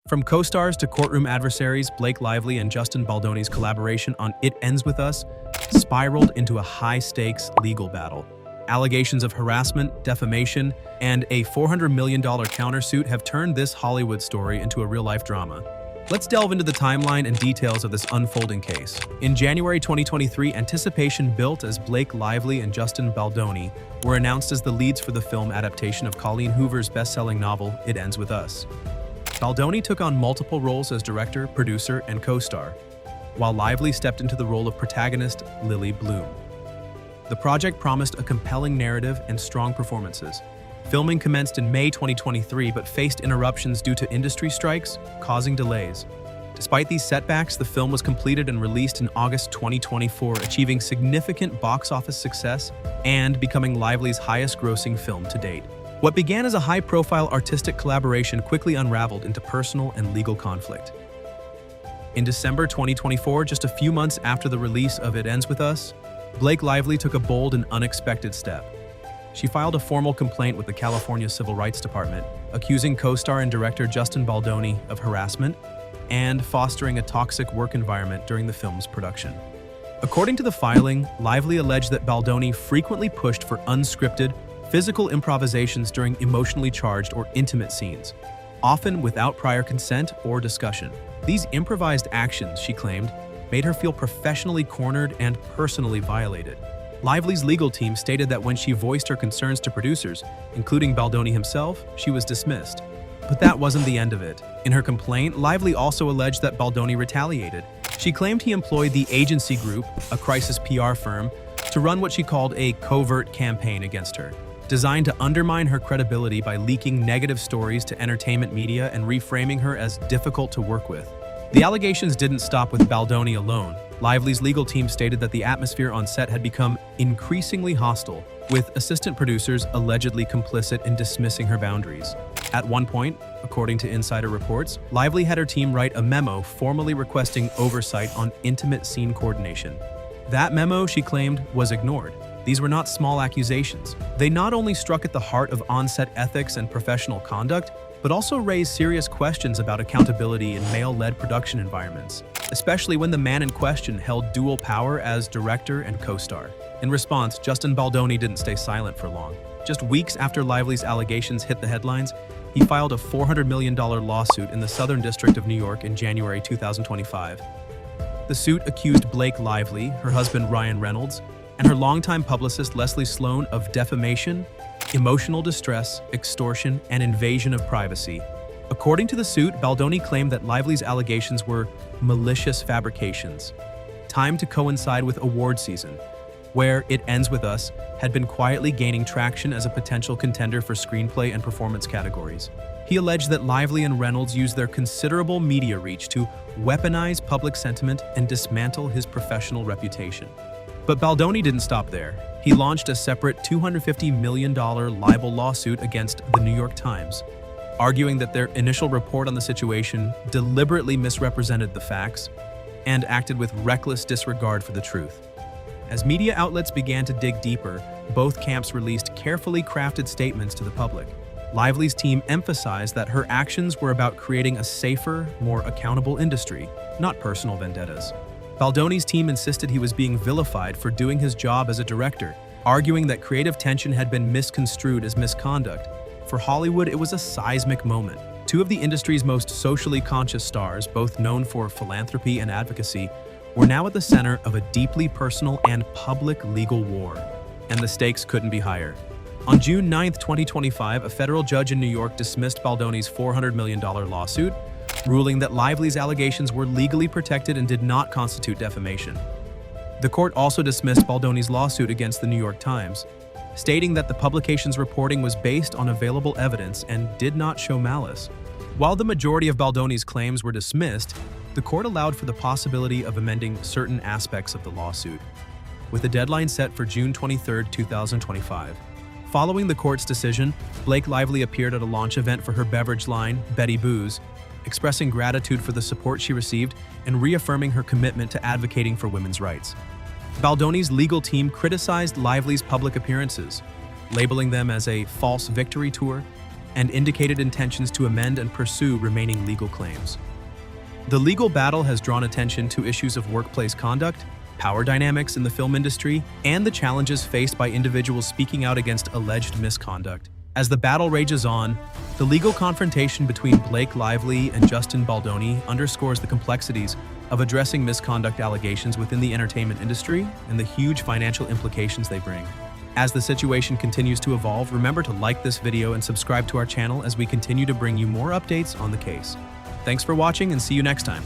From co-stars to courtroom adversaries, Blake Lively and Justin Baldoni's collaboration on It Ends With Us spiraled into a high-stakes legal battle. Allegations of harassment, defamation, and a $400 million countersuit have turned this Hollywood story into a real-life drama. Let's delve into the timeline and details of this unfolding case. In January 2023, anticipation built as Blake Lively and Justin Baldoni were announced as the leads for the film adaptation of Colleen Hoover's best-selling novel, It Ends With Us. Baldoni took on multiple roles as director, producer, and co-star, while Lively stepped into the role of protagonist Lily Bloom. The project promised a compelling narrative and strong performances. Filming commenced in May 2023 but faced interruptions due to industry strikes, causing delays. Despite these setbacks, the film was completed and released in August 2024, achieving significant box office success and becoming Lively's highest-grossing film to date. What began as a high-profile artistic collaboration quickly unraveled into personal and legal conflict. In December 2024, just a few months after the release of It Ends With Us, Blake Lively took a bold and unexpected step. She filed a formal complaint with the California Civil Rights Department, accusing co-star and director Justin Baldoni of harassment and fostering a toxic work environment during the film's production. According to the filing, Lively alleged that Baldoni frequently pushed for unscripted, physical improvisations during emotionally charged or intimate scenes, often without prior consent or discussion. These improvised actions, she claimed, made her feel professionally cornered and personally violated. Lively's legal team stated that when she voiced her concerns to producers, including Baldoni himself, she was dismissed. But that wasn't the end of it. In her complaint, Lively also alleged that Baldoni retaliated. She claimed he employed the Agency Group, a crisis PR firm, to run what she called a covert campaign against her, designed to undermine her credibility by leaking negative stories to entertainment media and reframing her as difficult to work with. The allegations didn't stop with Baldoni alone. Lively's legal team stated that the atmosphere on set had become increasingly hostile, with assistant producers allegedly complicit in dismissing her boundaries. At one point, according to insider reports, Lively had her team write a memo formally requesting oversight on intimate scene coordination. That memo, she claimed, was ignored. These were not small accusations. They not only struck at the heart of on-set ethics and professional conduct, but also raised serious questions about accountability in male-led production environments, especially when the man in question held dual power as director and co-star. In response, Justin Baldoni didn't stay silent for long. Just weeks after Lively's allegations hit the headlines, he filed a $400 million lawsuit in the Southern District of New York in January 2025. The suit accused Blake Lively, her husband Ryan Reynolds, and her longtime publicist Leslie Sloan of defamation, emotional distress, extortion, and invasion of privacy. According to the suit, Baldoni claimed that Lively's allegations were malicious fabrications, timed to coincide with award season, where It Ends With Us had been quietly gaining traction as a potential contender for screenplay and performance categories. He alleged that Lively and Reynolds used their considerable media reach to weaponize public sentiment and dismantle his professional reputation. But Baldoni didn't stop there. He launched a separate $250 million libel lawsuit against the New York Times, arguing that their initial report on the situation deliberately misrepresented the facts and acted with reckless disregard for the truth. As media outlets began to dig deeper, both camps released carefully crafted statements to the public. Lively's team emphasized that her actions were about creating a safer, more accountable industry, not personal vendettas. Baldoni's team insisted he was being vilified for doing his job as a director, arguing that creative tension had been misconstrued as misconduct. For Hollywood, it was a seismic moment. Two of the industry's most socially conscious stars, both known for philanthropy and advocacy, were now at the center of a deeply personal and public legal war. And the stakes couldn't be higher. On June 9, 2025, a federal judge in New York dismissed Baldoni's $400 million lawsuit, ruling that Lively's allegations were legally protected and did not constitute defamation. The court also dismissed Baldoni's lawsuit against the New York Times, stating that the publication's reporting was based on available evidence and did not show malice. While the majority of Baldoni's claims were dismissed, the court allowed for the possibility of amending certain aspects of the lawsuit, with a deadline set for June 23, 2025. Following the court's decision, Blake Lively appeared at a launch event for her beverage line, Betty Booze, expressing gratitude for the support she received and reaffirming her commitment to advocating for women's rights. Baldoni's legal team criticized Lively's public appearances, labeling them as a false victory tour and indicated intentions to amend and pursue remaining legal claims. The legal battle has drawn attention to issues of workplace conduct, power dynamics in the film industry, and the challenges faced by individuals speaking out against alleged misconduct. As the battle rages on, the legal confrontation between Blake Lively and Justin Baldoni underscores the complexities of addressing misconduct allegations within the entertainment industry and the huge financial implications they bring. As the situation continues to evolve, remember to like this video and subscribe to our channel as we continue to bring you more updates on the case. Thanks for watching and see you next time.